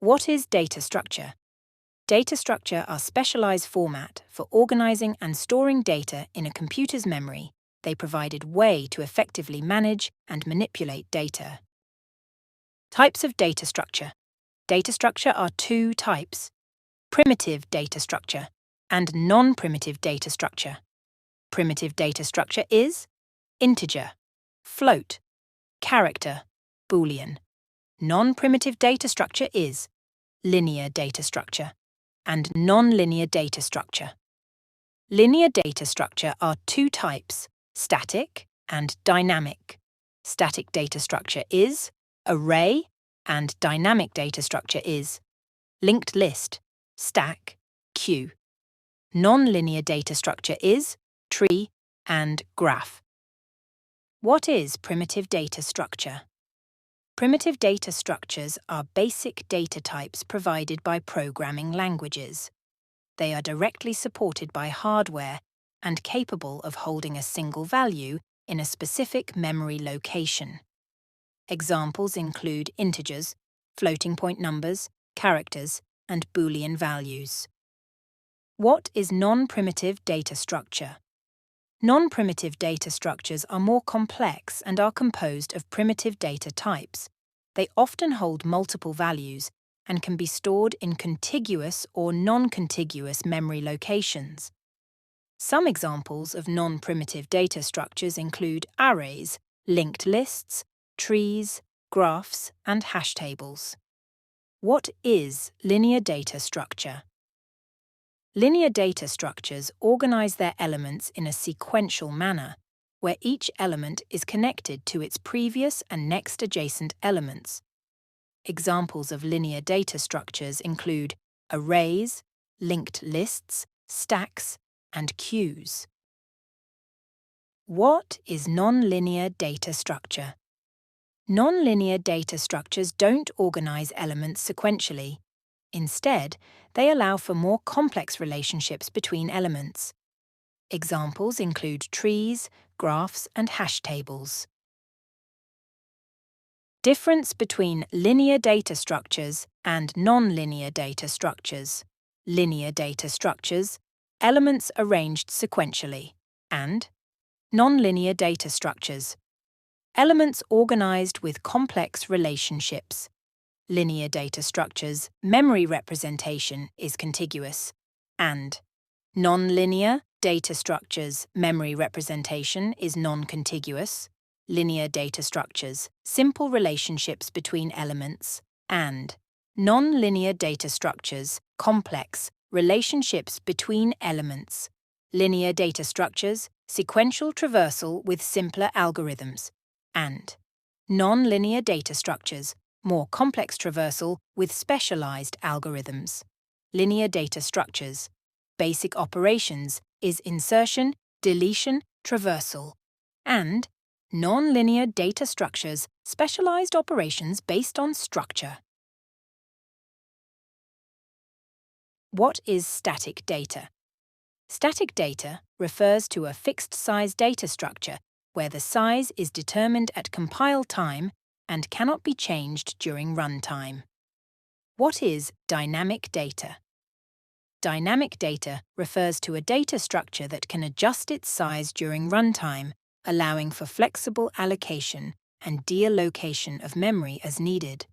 What is data structure? Data structure are specialized format for organizing and storing data in a computer's memory. They provided way to effectively manage and manipulate data. Types of data structure. Data structure are two types: primitive data structure and non-primitive data structure. Primitive data structure is integer, float, character, Boolean. Non-primitive data structure is linear data structure and non-linear data structure. Linear data structure are two types: static and dynamic. Static data structure is array, and dynamic data structure is linked list, stack, queue. Non-linear data structure is tree and graph. What is primitive data structure? Primitive data structures are basic data types provided by programming languages. They are directly supported by hardware and capable of holding a single value in a specific memory location. Examples include integers, floating point numbers, characters, and Boolean values. What is non-primitive data structure? Non-primitive data structures are more complex and are composed of primitive data types. They often hold multiple values and can be stored in contiguous or non-contiguous memory locations. Some examples of non-primitive data structures include arrays, linked lists, trees, graphs, and hash tables. What is linear data structure? Linear data structures organize their elements in a sequential manner, where each element is connected to its previous and next adjacent elements. Examples of linear data structures include arrays, linked lists, stacks, and queues. What is nonlinear data structure? Nonlinear data structures don't organize elements sequentially. Instead, they allow for more complex relationships between elements. Examples include trees, graphs, and hash tables. Difference between linear data structures and nonlinear data structures. Linear data structures, elements arranged sequentially, and nonlinear data structures, elements organized with complex relationships. Linear data structures, memory representation is contiguous, and nonlinear data structures, memory representation is non-contiguous. Linear data structures, simple relationships between elements, and non-linear data structures, complex relationships between elements. Linear data structures, sequential traversal with simpler algorithms, and non-linear data structures, more complex traversal with specialized algorithms. Linear data structures, basic operations is insertion, deletion, traversal, and non-linear data structures, specialized operations based on structure. What is static data? Static data refers to a fixed-size data structure where the size is determined at compile time and cannot be changed during runtime. What is dynamic data? Dynamic data refers to a data structure that can adjust its size during runtime, allowing for flexible allocation and deallocation of memory as needed.